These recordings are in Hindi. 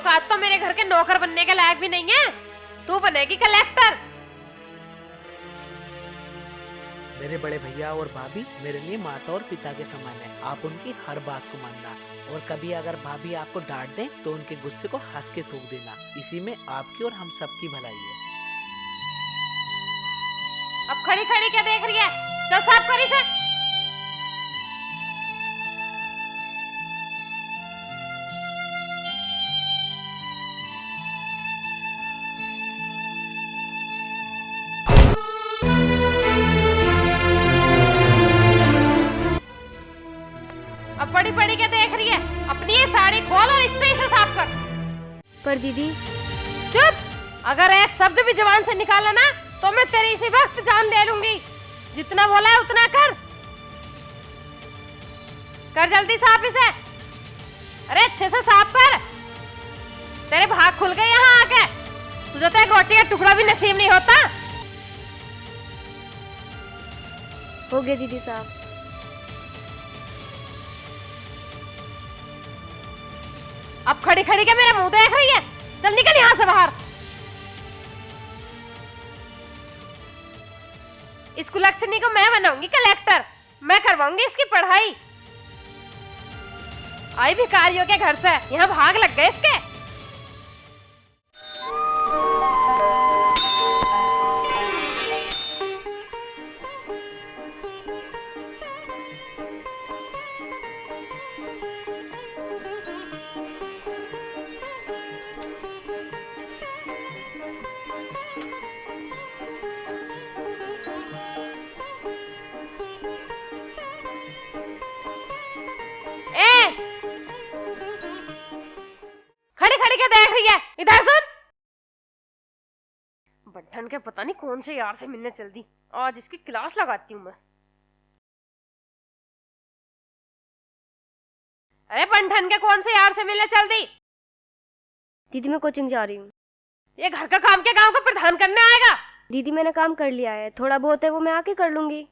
औकात तो मेरे घर के नौकर बनने के लायक भी नहीं है। तू बनेगी कलेक्टर। मेरे बड़े भैया और भाभी मेरे लिए माता और पिता के समान है। आप उनकी हर बात को मानना, और कभी अगर भाभी आपको डांट दें तो उनके गुस्से को हंस के थूक देना। इसी में आपकी और हम सबकी भलाई है। अब खड़ी खड़ी क्या देख रही है? चल साफ करी से। अब बड़ी बड़ी क्या देख रही है? अपनी ये साड़ी खोल और इससे इसे साफ कर। पर दीदी। चुप! अगर एक शब्द भी जुबान से निकाला ना तो मैं तेरी इसी वक्त जान ले लूंगी। जितना बोला है उतना कर। कर जल्दी साफ इसे। अरे अच्छे से साफ कर। तेरे भाग खुल गए यहाँ आके। तुझे तो एक रोटी का टुकड़ा भी नसीब नहीं होता। हो गया दीदी साफ। अब खड़ी खड़ी क्या मेरा मुंह देख रही है? चल निकल यहाँ से बाहर। इस कुलक्षणी को मैं बनाऊंगी कलेक्टर। मैं करवाऊंगी इसकी पढ़ाई। आई भिखारियों के घर से यहाँ भाग लग गए इसके। देख रही है? इधर सुन। बट्ठन के पता नहीं कौन से यार से मिलने चल दी। आज इसकी क्लास लगाती हूँ मैं। अरे बंठन के कौन से यार से मिलने चल दी? दीदी मैं कोचिंग जा रही हूँ। ये घर का काम के गांव का प्रधान करने आएगा? दीदी मैंने काम कर लिया है, थोड़ा बहुत है वो मैं आके कर लूंगी।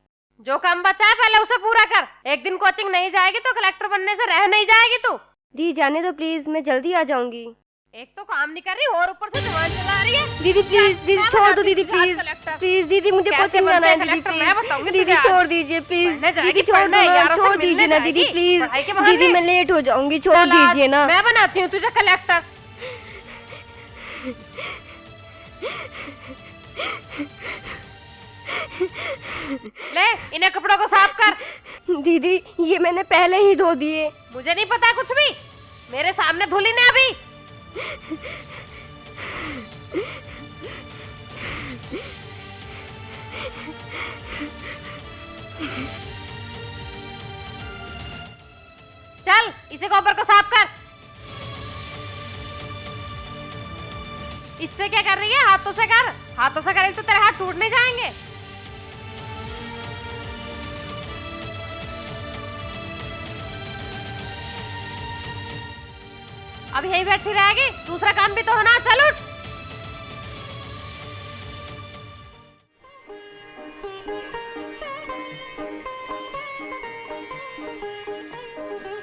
जो काम बचा है पहले उसे पूरा कर। एक दिन कोचिंग नहीं जाएगी तो कलेक्टर बनने से रह नहीं जाएगी तू। दीदी जाने दो प्लीज, मैं जल्दी आ जाऊंगी। एक तो काम नहीं कर रही और ऊपर से जुबान चला रही है। दीदी प्लीज, दीदी छोड़ दो दीदी प्लीज। प्लीज दीदी मुझे कोचिंग जाना है दीदी प्लीज। दीदी छोड़ दीजिए प्लीज। दीदी छोड़ दीजिए ना दीदी प्लीज। दीदी मैं लेट हो जाऊंगी, छोड़ दीजिए ना। मैं बनाती हूँ तुझे कलेक्टर। ले इन्हें कपड़ों को साफ कर। दीदी ये मैंने पहले ही धो दिए। मुझे नहीं पता कुछ भी। मेरे सामने धुली ने अभी। चल इसे गोबर को साफ कर। इससे क्या कर रही है? हाथों से कर। हाथों से करेगी तो तेरे हाथ टूट नहीं जाएंगे। अब यही बैठी रहेगी? दूसरा काम भी तो होना। चल उठ।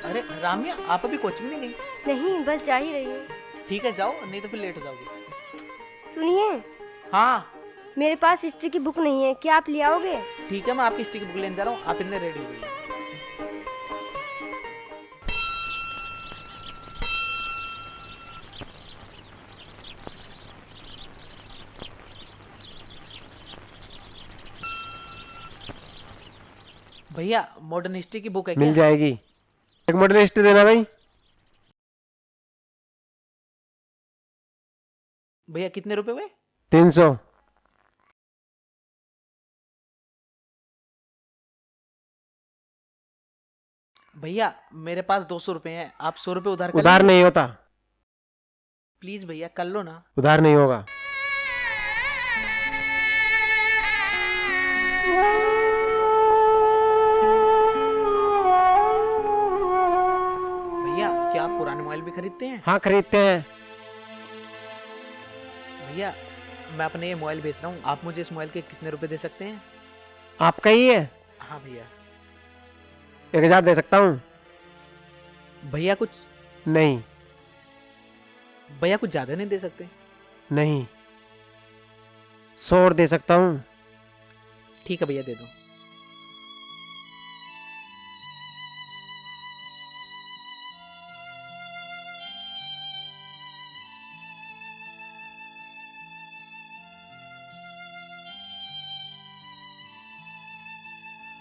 अरे रामिया, आप अभी कोचिंग नहीं गई? नहीं बस जा ही रही हूँ। ठीक है जाओ, नहीं तो फिर लेट हो जाओगी। सुनिए। हाँ मेरे पास हिस्ट्री की बुक नहीं है, क्या आप ले आओगे? ठीक है, मैं आपकी हिस्ट्री की बुक लेने जा रहा हूँ। आप इतने रेडी हो जाइए। भैया मॉडर्न हिस्ट्री की बुक है क्या? मिल जाएगी। एक मॉडर्न हिस्ट्री देना भाई। भैया कितने रुपए हुए? 300। भैया मेरे पास 200 रुपए हैं। आप 100 रुपए उधार कर उधार लीजिए। नहीं होता। प्लीज भैया कर लो ना। उधार नहीं होगा। भैया क्या आप पुराने मोबाइल भी खरीदते हैं? हाँ खरीदते हैं। भैया मैं अपने ये मोबाइल बेच रहा हूँ। आप मुझे इस मोबाइल के कितने रुपए दे सकते हैं? आपका ही है? हाँ भैया। 1000 दे सकता हूँ। भैया कुछ नहीं। भैया कुछ ज्यादा नहीं दे सकते? नहीं, 100 और दे सकता हूँ। ठीक है भैया, दे दो।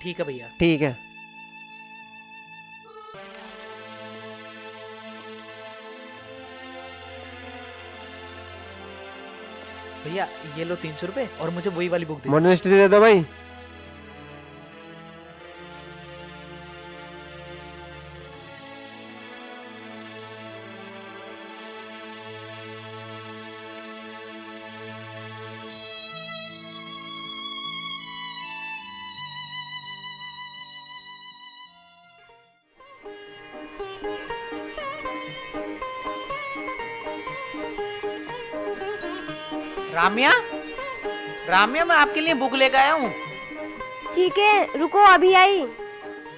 ठीक है भैया। ठीक है। भैया ये लो 300 रुपए और मुझे वही वाली बुक दे दो। मॉडर्न हिस्ट्री दे दो भाई। रामिया, रामिया मैं आपके लिए बुक लेकर आया हूँ। ठीक है, रुको, अभी आई।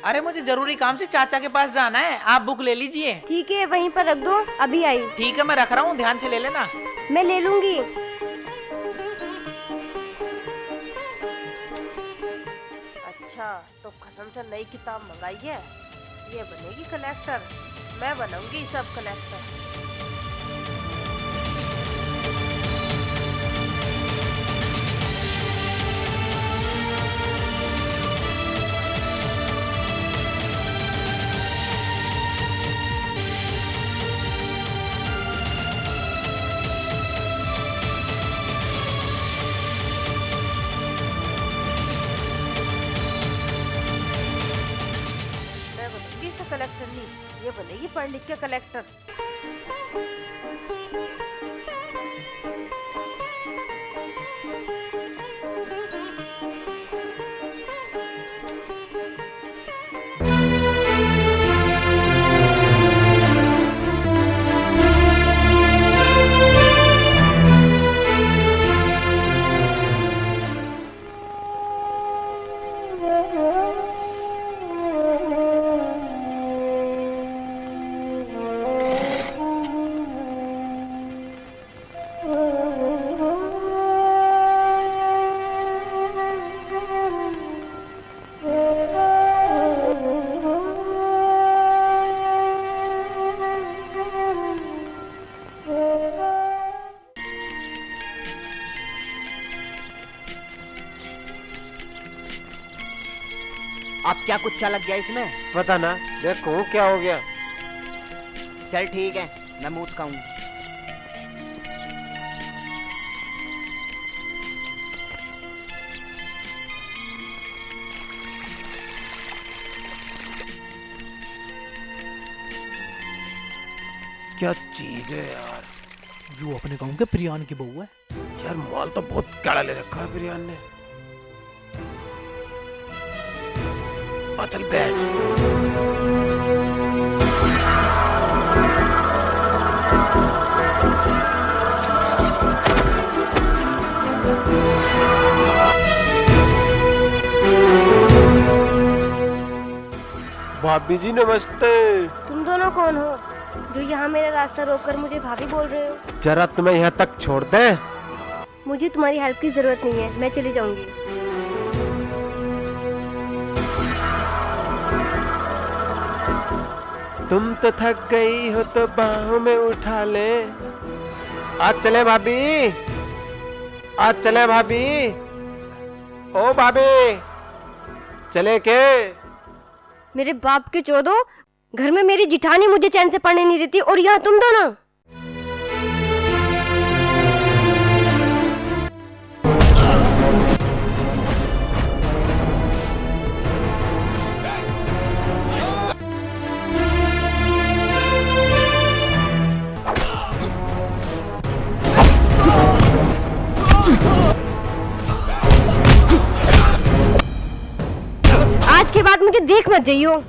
अरे मुझे जरूरी काम से चाचा के पास जाना है, आप बुक ले लीजिए। ठीक है, वहीं पर रख दो, अभी आई। ठीक है, मैं रख रहा हूँ, ध्यान से ले लेना। मैं ले लूंगी। अच्छा, तो कसम से नई किताब मंगाई है। ये बनेगी कलेक्टर, मैं बनूंगी सब कलेक्टर। मैं बनूंगी सब कलेक्टर नहीं, ये बनेगी पढ़ लिख के कलेक्टर। अब क्या कुछ लग गया इसमें? पता ना, देखो क्या हो गया। चल ठीक है, मैं मूत का हूँ। क्या चीज है यार। जो अपने गाँव के प्रियान की बहू है। यार माल तो बहुत कड़ा ले रखा है बिरयान ने। चल बैठ। भाभी जी नमस्ते। तुम दोनों कौन हो जो यहाँ मेरा रास्ता रोककर मुझे भाभी बोल रहे हो? जरा तुम्हें यहाँ तक छोड़ दे। मुझे तुम्हारी हेल्प की जरूरत नहीं है, मैं चली जाऊंगी। तुम तो थक गई हो तो बाहों में उठा ले। आज चले भाभी, आज चले भाभी। ओ भाभी, चले के? मेरे बाप के चोदो, घर में मेरी जिठानी मुझे चैन से पढ़ने नहीं देती और यहाँ तुम दोनों। आज के बाद मुझे देख मत जाइयो।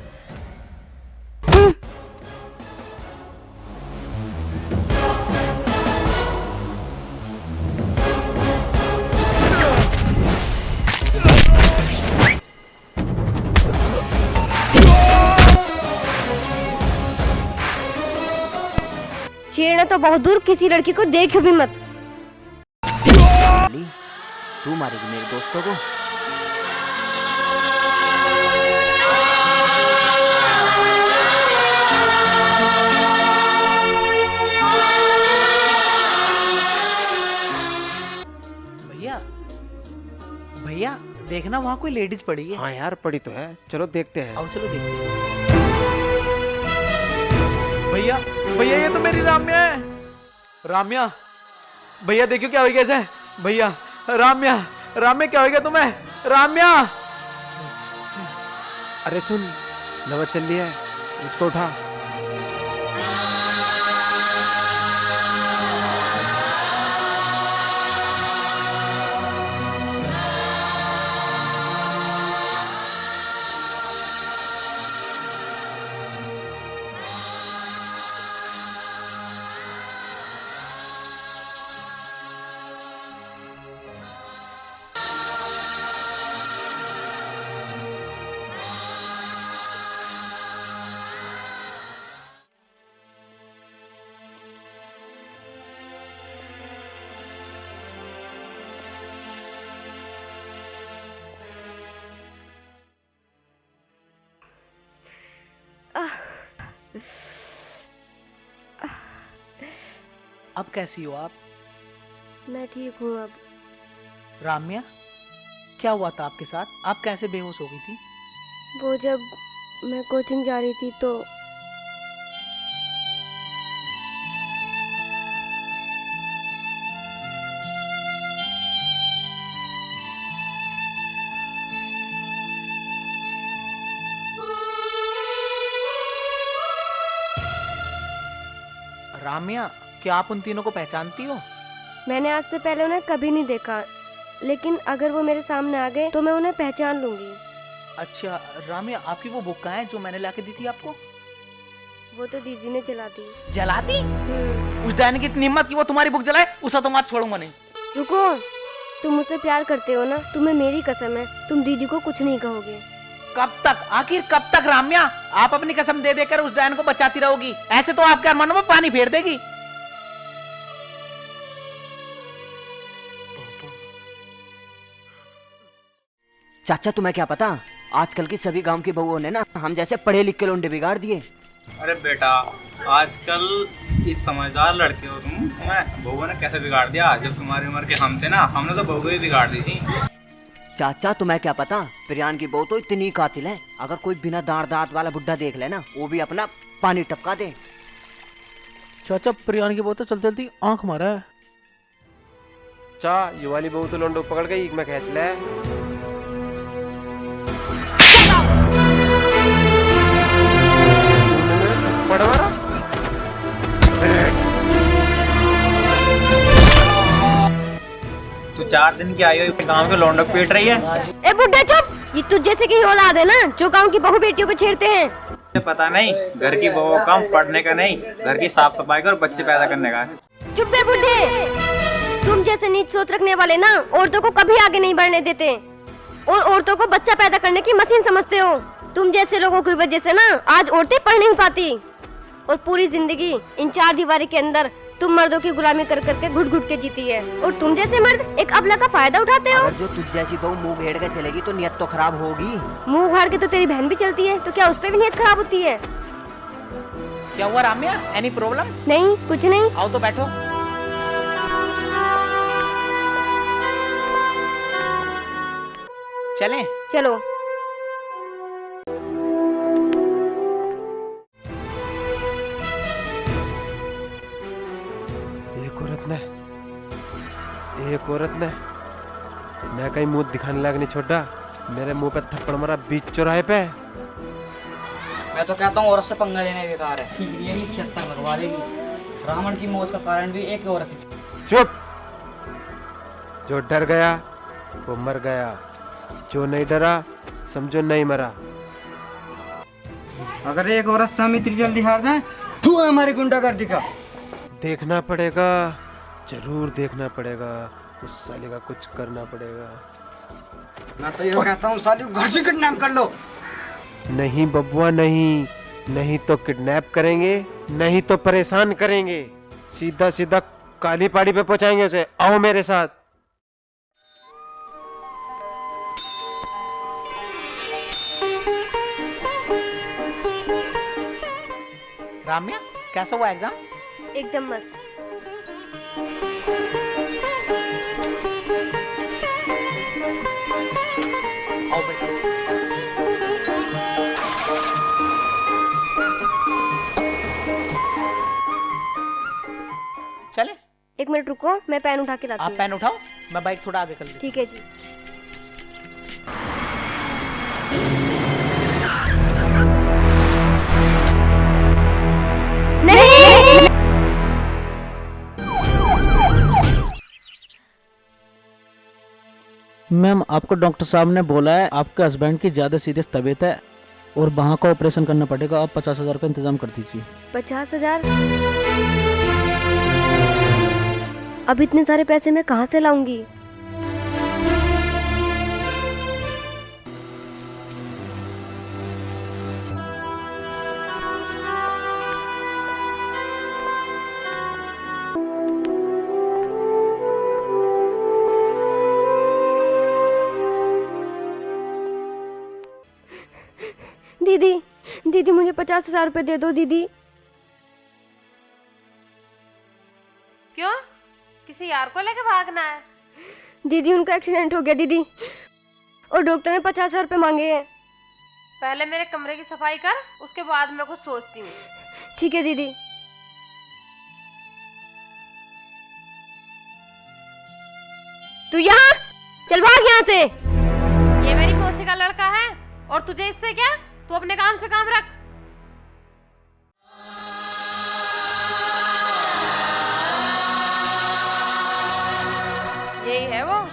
छेड़ना तो बहुत दूर, किसी लड़की को देखो भी मत। ली, तू मारेगी मेरे दोस्तों को? भैया भैया देखना वहाँ कोई लेडीज पड़ी है। हाँ यार पड़ी तो है, चलो देखते हैं। आओ चलो देखते हैं। भैया भैया ये तो मेरी राम्या है। राम्या भैया देखियो क्या हो गया कैसे। भैया राम्या राम्या क्या हो गया तुम्हें? राम्या अरे सुन, नवत चल रही है, इसको उठा। अब कैसी हो आप? मैं ठीक हूँ अब। राम्या क्या हुआ था आपके साथ? आप कैसे बेहोश हो गई थी? वो जब मैं कोचिंग जा रही थी तो राम्या क्या आप उन तीनों को पहचानती हो? मैंने आज से पहले उन्हें कभी नहीं देखा, लेकिन अगर वो मेरे सामने आ गए तो मैं उन्हें पहचान लूंगी। अच्छा राम्या आपकी वो बुक कहाँ है जो मैंने लाके दी थी आपको? वो तो दीदी ने जला दी। जला दी? उस डायन की इतनी हिम्मत कि वो तुम्हारी बुक जलाए, उसे तो मैं छोड़ूंगा नहीं। रुको, तुम मुझसे प्यार करते हो ना, तुम्हें मेरी कसम है तुम दीदी को कुछ नहीं कहोगे। कब तक, आखिर कब तक राम्या आप अपनी कसम दे देकर उस डायन को बचाती रहोगी? ऐसे तो आपके अरमानों में पानी फेर देगी। चाचा तुम्हें क्या पता, आजकल की सभी गांव की बहुओं ने ना हम जैसे पढ़े लिख के लोंडे बिगाड़ दिए। अरे बेटा, आजकल एक समझदार लड़के हो तुम, तुम्हें बहू ने कैसे बिगाड़ दिया? जब तुम्हारी उम्र के हम थे ना, हमने तो बहू ही बिगाड़ दी थी। चाचा तुम्हें क्या पता, प्रियान की बहू तो इतनी कातिल है, अगर कोई बिना दांत दांत वाला बुड्ढा देख ले ना, वो भी अपना पानी टपका दे। चाचा प्रियान की बहुत चलती चलती आंख मारा है। चा ये वाली बहू तो लोंडो पकड़ गई, मैं खींच ले। पड़वा तू 4 दिन की आई हो, गांव के लौंडों को पीट रही है। ए बुड्ढा चुप, ये तुझ जैसे की औलाद है ना जो गांव की बहू बेटियों को छेड़ते हैं। तुझे पता नहीं, घर की बहू का काम पढ़ने का नहीं, घर की साफ सफाई का और बच्चे पैदा करने का। चुप बे बुड्ढे, तुम जैसे नीच सोच रखने वाले ना औरतों को कभी आगे नहीं बढ़ने देते और औरतों को बच्चा पैदा करने की मशीन समझते हो। तुम जैसे लोगों की वजह से ना आज औरतें पढ़ नहीं पाती और पूरी जिंदगी इन 4 दीवारी के अंदर तुम मर्दों की गुलामी कर करके घुट घुट के जीती है और तुम जैसे मर्द एक अबला का फायदा उठाते हो। अगर जो तुझ जैसी बहू मुंह घेड़ के चलेगी तो नियत तो खराब होगी। मुंह उघाड़ के तो तेरी बहन भी चलती है, तो क्या उस पर भी नियत खराब होती है? क्या हुआ राम्या, एनी प्रॉब्लम? नहीं कुछ नहीं। आओ तो बैठो। चलें? चलो। एक औरत ने मैं कहीं मुंह दिखाने लायक नहीं छोड़ा, मेरे मुंह पे थप्पड़ मारा बीच चौराहे पे। मैं तो कहता हूँ औरत से पंगा लेना बेकार है। यही 76 लगवा देगी। रावण की मौत का कारण भी एक औरत थी। चुप, जो डर गया वो मर गया, जो नहीं डरा समझो नहीं मरा। अगर एक औरत से हम इतनी जल्दी हार जाए तू हमारी गुंडागर्दी का। देखना पड़ेगा, जरूर देखना पड़ेगा, उस साले का कुछ करना पड़ेगा। मैं तो ये कहता हूँ साली घर से किडनैप कर लो। नहीं बबुआ नहीं, नहीं तो किडनैप करेंगे, नहीं तो परेशान करेंगे। सीधा सीधा काली पहाड़ी पे पहुंचाएंगे उसे। आओ मेरे साथ। राम्या, कैसा हुआ एग्जाम? एकदम मस्त। आओ बेटा। चले, एक मिनट रुको, मैं पेन उठा के लाती आप हूँ। पेन उठाओ, मैं बाइक थोड़ा आगे कर लेता ठीक है जी। नहीं। मैम, आपको डॉक्टर साहब ने बोला है आपके हस्बैंड की ज्यादा सीरियस तबीयत है और वहाँ का ऑपरेशन करना पड़ेगा। आप 50,000 का इंतजाम कर दीजिए। 50,000? अब इतने सारे पैसे मैं कहाँ से लाऊंगी? दीदी, दीदी मुझे 50,000 रुपए दे दो दीदी। क्यों? किसी यार को लेके भागना है? दीदी उनका एक्सीडेंट हो गया दीदी, और डॉक्टर ने 50,000 रुपए मांगे हैं। पहले मेरे कमरे की सफाई कर, उसके बाद मैं कुछ सोचती हूँ। ठीक है दीदी। तू यहाँ चल, भाग यहाँ से। ये मेरी मौसी का लड़का है और तुझे इससे क्या? तू अपने काम से काम रख। यही है वो।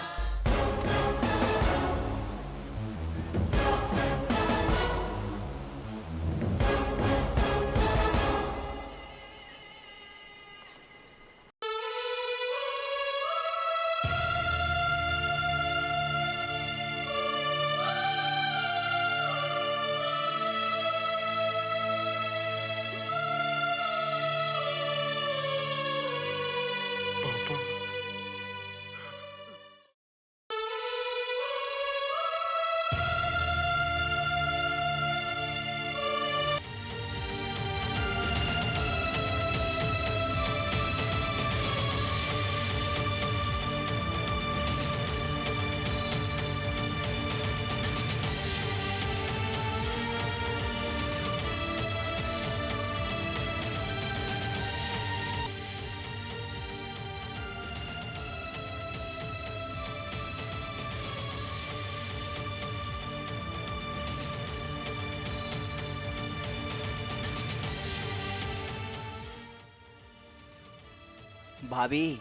भाभी,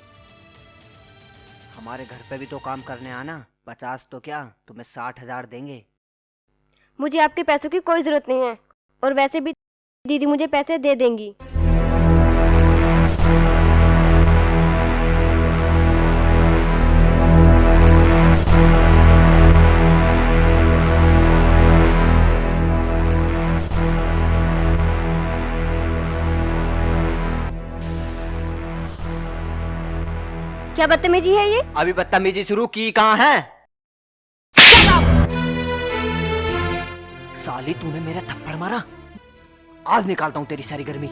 हमारे घर पे भी तो काम करने आना। 50 तो क्या, तुम्हें 60,000 देंगे। मुझे आपके पैसों की कोई जरूरत नहीं है, और वैसे भी दीदी मुझे पैसे दे देंगी। क्या बदतमीजी है ये? अभी बदतमीजी शुरू की कहाँ है? साली, तूने मेरा थप्पड़ मारा। आज निकालता हूँ तेरी सारी गर्मी।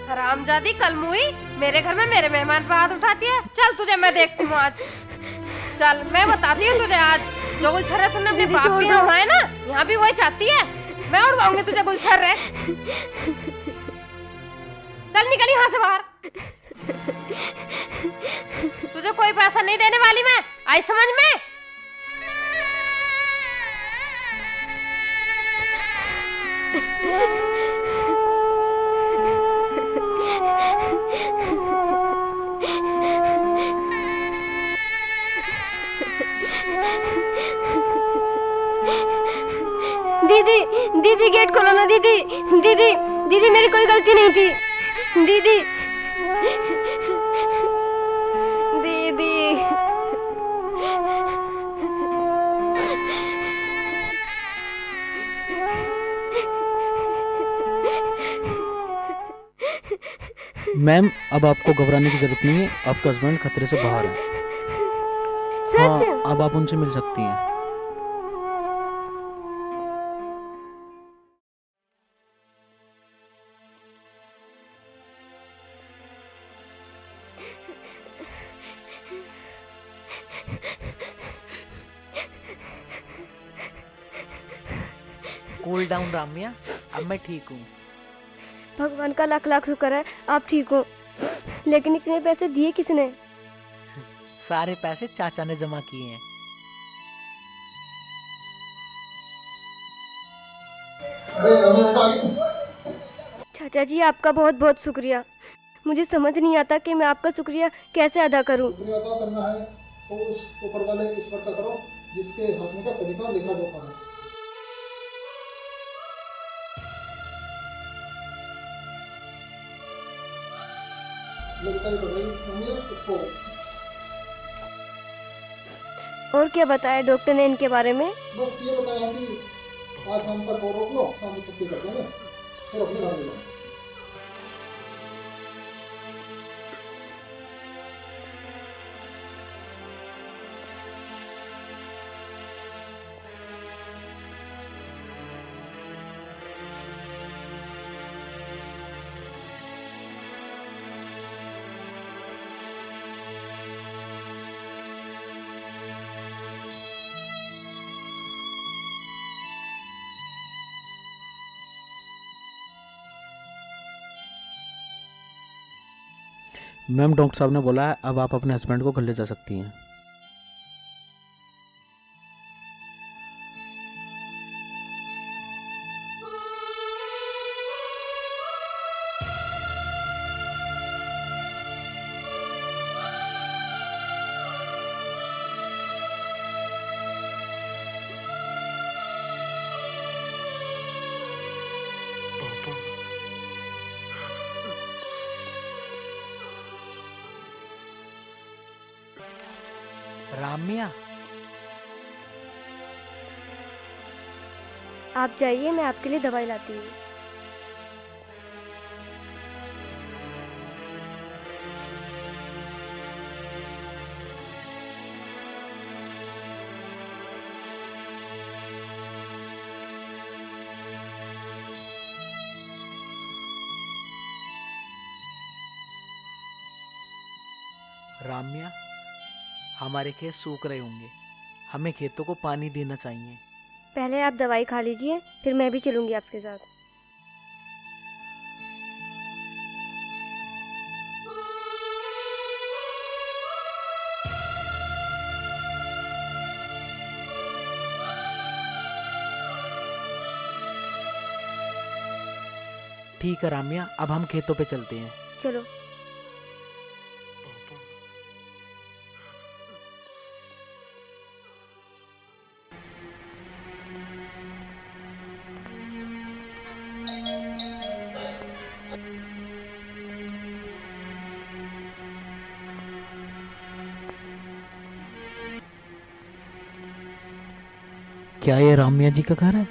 हरामजादी कलमुई, मेरे घर में मेरे मेहमान पर हाथ उठाती है। चल तुझे मैं देखती हूँ आज। चल मैं बताती हूँ तुझे आज। जो गुलछर्रे तूने अपने बाप के यहाँ उड़ाए ना, यहाँ भी वही चाहती है। मैं उड़वाऊंगी तुझे गुलछर्रे। चल निकल यहाँ से बाहर। तुझे कोई पैसा नहीं देने वाली मैं, आई समझ में? दीदी, दीदी गेट खोलो ना दीदी। दीदी, दीदी मेरी कोई गलती नहीं थी। दीदी, दीदी। मैम अब आपको घबराने की जरूरत नहीं है, आपका हस्बैंड खतरे से बाहर है। सच? हाँ, अब आप उनसे मिल सकती हैं। कूल डाउन रामिया, अब मैं ठीक हूँ। भगवान का लाख लाख शुक्र है आप ठीक हो। लेकिन इतने पैसे दिए किसने? सारे पैसे चाचा ने जमा किए हैं। चाचा जी आपका बहुत बहुत शुक्रिया। मुझे समझ नहीं आता कि मैं आपका शुक्रिया कैसे अदा करूं। शुक्रिया अदा करना है तो उस ऊपर वाले ईश्वर का करो जिसके हाथ में का सभी का लेखा जोखा है। इसको और क्या बताया डॉक्टर ने इनके बारे में? बस ये बताया कि आज शाम तक और रोक लो, शाम को छुट्टी कर देंगे फिर अपने घर ले जाओ। मैम डॉक्टर साहब ने बोला है अब आप अपने हस्बैंड को घर ले जा सकती हैं। रामिया, आप जाइए, मैं आपके लिए दवाई लाती हूँ। रामिया, हमारे खेत सूख रहे होंगे, हमें खेतों को पानी देना चाहिए। पहले आप दवाई खा लीजिए, फिर मैं भी चलूंगी आपके साथ। ठीक है रामिया, अब हम खेतों पे चलते हैं। चलो। क्या ये रामिया जी का घर है?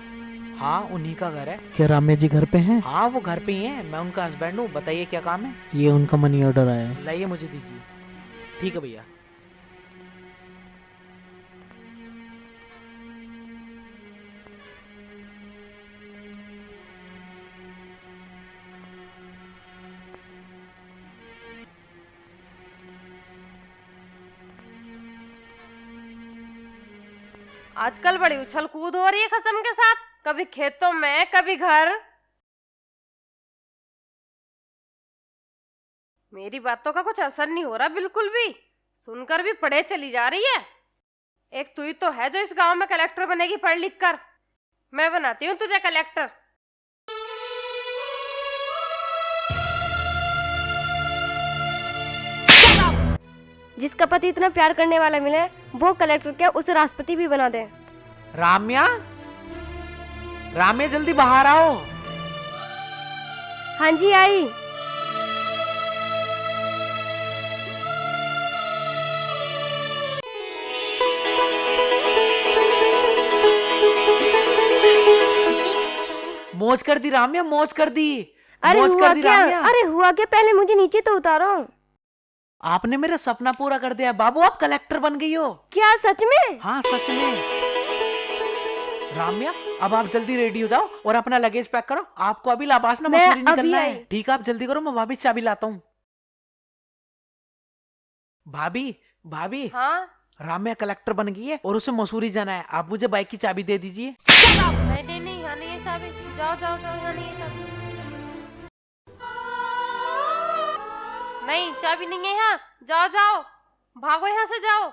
हाँ, उन्हीं का घर है। क्या रामिया जी घर पे हैं? हाँ, वो घर पे ही हैं। मैं उनका हस्बैंड हूँ। बताइए क्या काम है? ये उनका मनी ऑर्डर आया है। लाइए, मुझे दीजिए। ठीक है भैया। आजकल बड़ी उछल कूद हो रही है कसम के साथ, कभी खेतों में कभी घर। मेरी बातों का कुछ असर नहीं हो रहा बिल्कुल भी, सुनकर भी पढ़े चली जा रही है। एक तू ही तो है जो इस गांव में कलेक्टर बनेगी पढ़ लिख कर। मैं बनाती हूँ तुझे कलेक्टर। जिसका पति इतना प्यार करने वाला मिले, वो कलेक्टर क्या उसे राष्ट्रपति भी बना दे। रामिया, रामिया जल्दी बाहर आओ। हाँ जी, आई। मौज कर दी रामिया, मौज कर दी। अरे मौज हुआ कर दी क्या? रामिया। अरे हुआ क्या? पहले मुझे नीचे तो उतारो। आपने मेरा सपना पूरा कर दिया बाबू, आप कलेक्टर बन गई हो। क्या सच में? हाँ सच में। राम्या अब आप जल्दी रेडी हो जाओ और अपना लगेज पैक करो, आपको अभी लाबास ना मैं मसूरी अभी निकलना है। आई। ठीक है आप जल्दी करो, मैं भाभी चाबी लाता हूँ। भाभी भाभी हाँ राम्या कलेक्टर बन गई है और उसे मसूरी जाना है, आप मुझे बाइक की चाबी दे दीजिए। नहीं नहीं नहीं, यहाँ नहीं है चाबी। जाओ जाओ जाओ, यहाँ नहीं है चाबी। नहीं चाबी नहीं है यहाँ। जाओ जाओ, भागो यहाँ से, जाओ।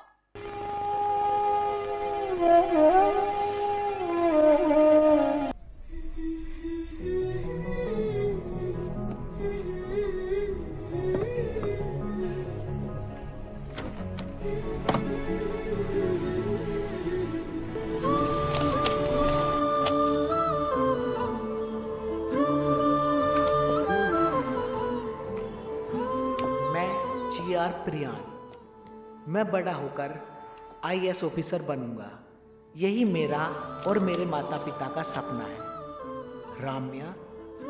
GR प्रियान, मैं बड़ा होकर IAS ऑफिसर बनूंगा। यही मेरा और मेरे माता पिता का सपना है। राम्या,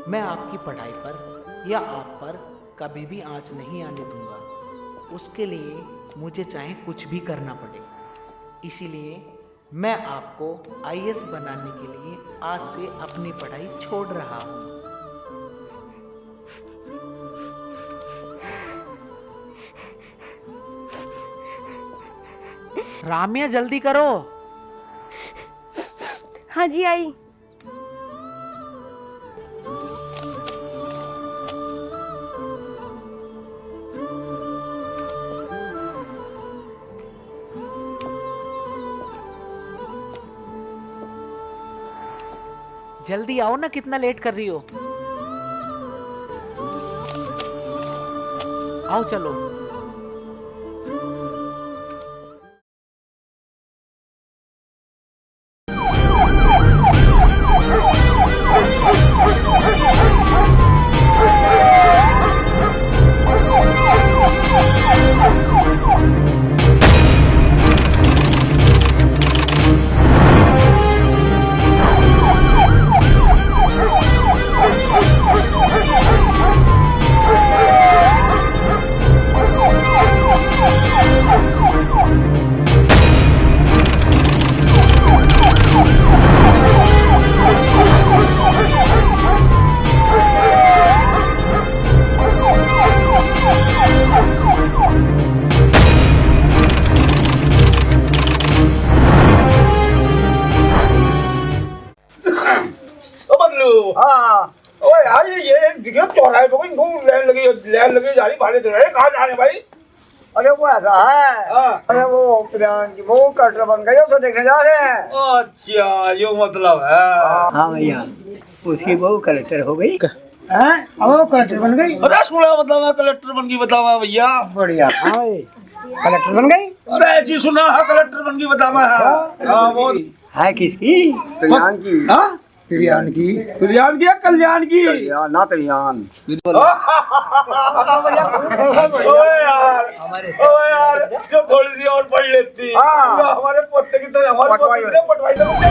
मैं आपकी पढ़ाई पर या आप पर कभी भी आंच नहीं आने दूंगा। उसके लिए मुझे चाहे कुछ भी करना पड़े। इसीलिए मैं आपको IAS बनाने के लिए आज से अपनी पढ़ाई छोड़ रहा हूँ। राम्या जल्दी करो। हाँ जी आई। जल्दी आओ ना, कितना लेट कर रही हो। आओ चलो। ओए यार ये दिखे चौराहे पे कोई लैन लगी जा रही भाड़े तो रहे, कहाँ जा रहे भाई? अरे वो ऐसा है। अरे वो प्रियांक की वो कलेक्टर बन गई, उसे देखने जा रहे हैं। अच्छा यो मतलब है। हाँ भैया, उसकी बहू कलेक्टर हो गई। हैं? वो कलेक्टर बन गई। अरे सुना मतलब है कलेक्टर बन गई, बतावा भैया। बढ़िया। हाँ भाई, कलेक्टर बन गई। अरे ऐसी सुना है कलेक्टर बन गई, बतावा है। हाँ वो है किसकी? प्रियांक की। हाँ प्रियान की। प्रियान की या कल्याण की? कल्याण ना प्रियान। ओए यार जो थोड़ी सी और पढ़ लेती हमारे पोते की तरह, हमारे पोते की तरह पटवाई लगती।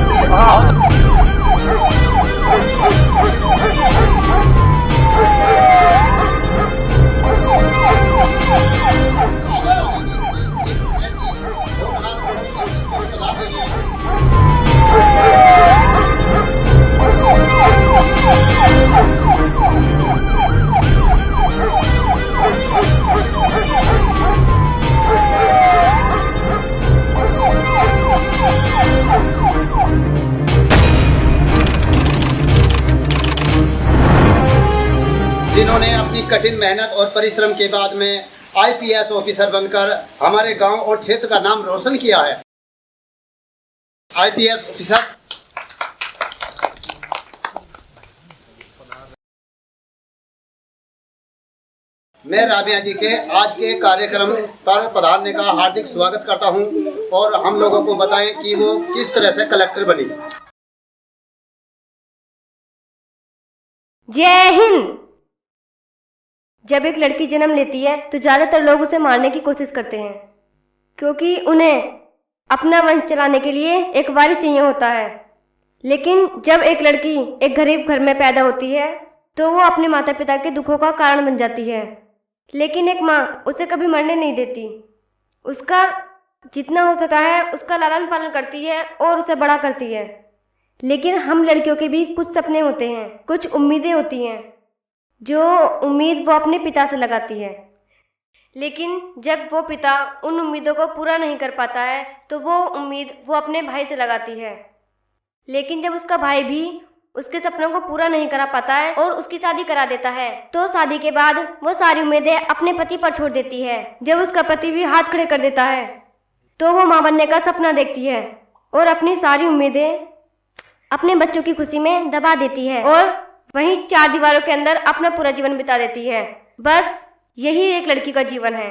जिन्होंने अपनी कठिन मेहनत और परिश्रम के बाद में IPS ऑफिसर बनकर हमारे गांव और क्षेत्र का नाम रोशन किया है। IPS ऑफिसर मैं राबिया जी के आज के कार्यक्रम पर पधारने का हार्दिक स्वागत करता हूं और हम लोगों को बताएं कि वो किस तरह से कलेक्टर बनी। जय हिंद। जब एक लड़की जन्म लेती है तो ज्यादातर लोग उसे मारने की कोशिश करते हैं, क्योंकि उन्हें अपना वंश चलाने के लिए एक वारिस चाहिए होता है। लेकिन जब एक लड़की एक गरीब घर में पैदा होती है तो वो अपने माता पिता के दुखों का कारण बन जाती है। लेकिन एक माँ उसे कभी मरने नहीं देती, उसका जितना हो सकता है उसका लालन पालन करती है और उसे बड़ा करती है। लेकिन हम लड़कियों के भी कुछ सपने होते हैं, कुछ उम्मीदें होती हैं, जो उम्मीद वो अपने पिता से लगाती है। लेकिन जब वो पिता उन उम्मीदों को पूरा नहीं कर पाता है तो वो उम्मीद वो अपने भाई से लगाती है। लेकिन जब उसका भाई भी उसके सपनों को पूरा नहीं करा पाता है और उसकी शादी करा देता है, तो शादी के बाद वो सारी उम्मीदें अपने पति पर छोड़ देती है। जब उसका पति भी हाथ खड़े कर देता है तो वो माँ बनने का सपना देखती है और अपनी सारी उम्मीदें अपने बच्चों की खुशी में दबा देती है और वहीं 4 दीवारों के अंदर अपना पूरा जीवन बिता देती है। बस यही एक लड़की का जीवन है।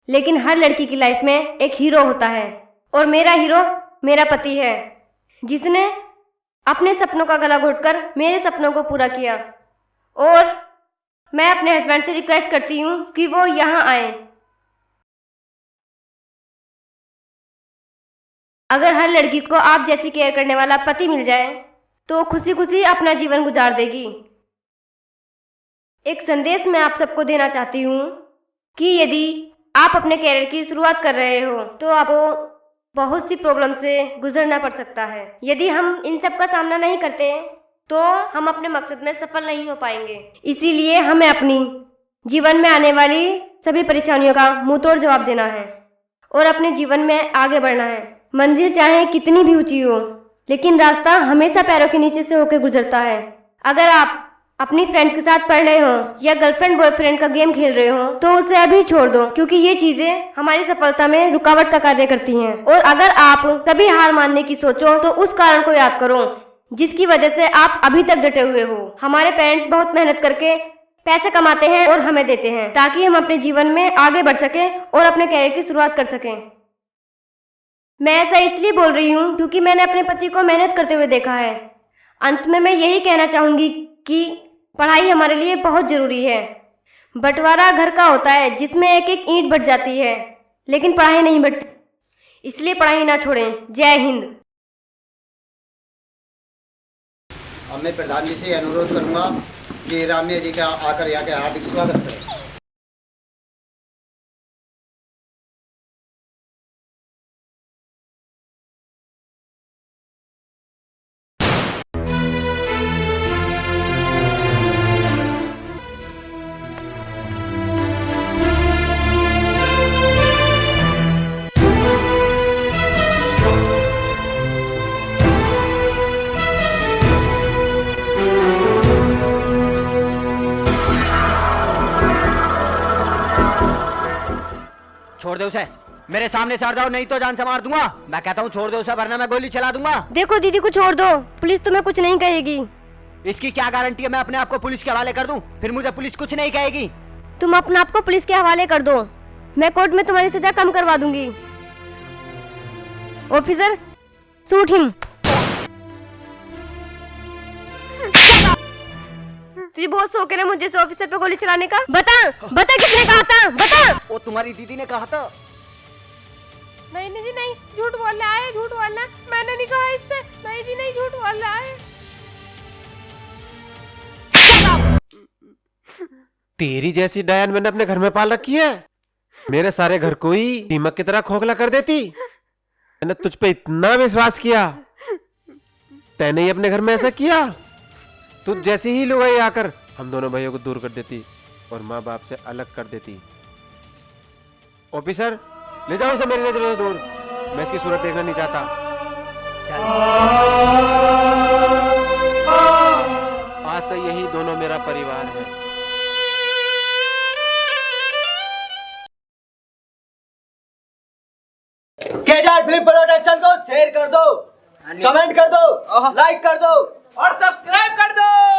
लेकिन हर लड़की की लाइफ में एक हीरो होता है और मेरा हीरो मेरा पति है, जिसने अपने सपनों का गला घोटकर मेरे सपनों को पूरा किया। और मैं अपने हस्बैंड से रिक्वेस्ट करती हूँ कि वो यहाँ आए। अगर हर लड़की को आप जैसी केयर करने वाला पति मिल जाए तो खुशी खुशी अपना जीवन गुजार देगी। एक संदेश मैं आप सबको देना चाहती हूँ कि यदि आप अपने कैरियर की शुरुआत कर रहे हो तो आपको बहुत सी प्रॉब्लम से गुजरना पड़ सकता है। यदि हम इन सब का सामना नहीं करते तो हम अपने मकसद में सफल नहीं हो पाएंगे। इसीलिए हमें अपनी जीवन में आने वाली सभी परेशानियों का मुंह तोड़ जवाब देना है और अपने जीवन में आगे बढ़ना है। मंजिल चाहे कितनी भी ऊंची हो, लेकिन रास्ता हमेशा पैरों के नीचे से होकर गुजरता है। अगर आप अपनी फ्रेंड्स के साथ पढ़ रहे हो या गर्लफ्रेंड बॉयफ्रेंड का गेम खेल रहे हो तो उसे अभी छोड़ दो, क्योंकि ये चीजें हमारी सफलता में रुकावट का कार्य करती हैं। और अगर आप कभी हार मानने की सोचो तो उस कारण को याद करो जिसकी वजह से आप अभी तक डटे हुए हो। हमारे पेरेंट्स बहुत मेहनत करके पैसे कमाते हैं और हमें देते हैं ताकि हम अपने जीवन में आगे बढ़ सके और अपने कैरियर की शुरुआत कर सकें। मैं ऐसा इसलिए बोल रही हूँ क्योंकि मैंने अपने पति को मेहनत करते हुए देखा है। अंत में मैं यही कहना चाहूँगी कि पढ़ाई हमारे लिए बहुत ज़रूरी है। बंटवारा घर का होता है जिसमें एक एक ईंट बट जाती है, लेकिन पढ़ाई नहीं बटती, इसलिए पढ़ाई ना छोड़ें। जय हिंद। अब मैं प्रधान जी से अनुरोध करूँगा कि रामिया जी का आकर यहाँ के हार्दिक स्वागत करें। छोड़ दे उसे, मेरे सामने से हट जाओ नहीं तो जान से मार दूंगा। मैं कहता हूँ छोड़ दो उसे वरना मैं गोली चला दूंगा। देखो दीदी को छोड़ दो, पुलिस तुम्हें कुछ नहीं कहेगी। इसकी क्या गारंटी है मैं अपने आप को पुलिस के हवाले कर दूं, फिर मुझे पुलिस कुछ नहीं कहेगी। तुम अपने आप को पुलिस के हवाले कर दो, मैं कोर्ट में तुम्हारी सजा कम करवा दूंगी। Officer shoot him. तुझे बहुत शौक है ना मुझे से ऑफिसर पे गोली चलाने का? बता बता किसने कहा था, बता। वो तुम्हारी दीदी ने कहा था। नहीं जी नहीं, झूठ बोल रहा है, झूठ बोल रहा है, मैंने नहीं कहा इससे। नहीं जी नहीं, झूठ बोल रहा है। तेरी जैसी डायन मैंने अपने घर में पाल रखी है, मेरे सारे घर को ही दीमक की तरह खोखला कर देती। मैंने तुझ पे इतना विश्वास किया, तैने ही अपने घर में ऐसा किया। तुझ जैसी ही लुगाई आकर हम दोनों भाइयों को दूर कर देती और माँ बाप से अलग कर देती। ऑफिसर ले जाओ इसे मेरी नजरों से दूर, मैं इसकी सूरत देखना नहीं चाहता। आज से यही दोनों मेरा परिवार है। केदार फिल्म प्रोडक्शन को शेयर कर दो, कमेंट कर दो, लाइक कर दो और सब्सक्राइब कर दो।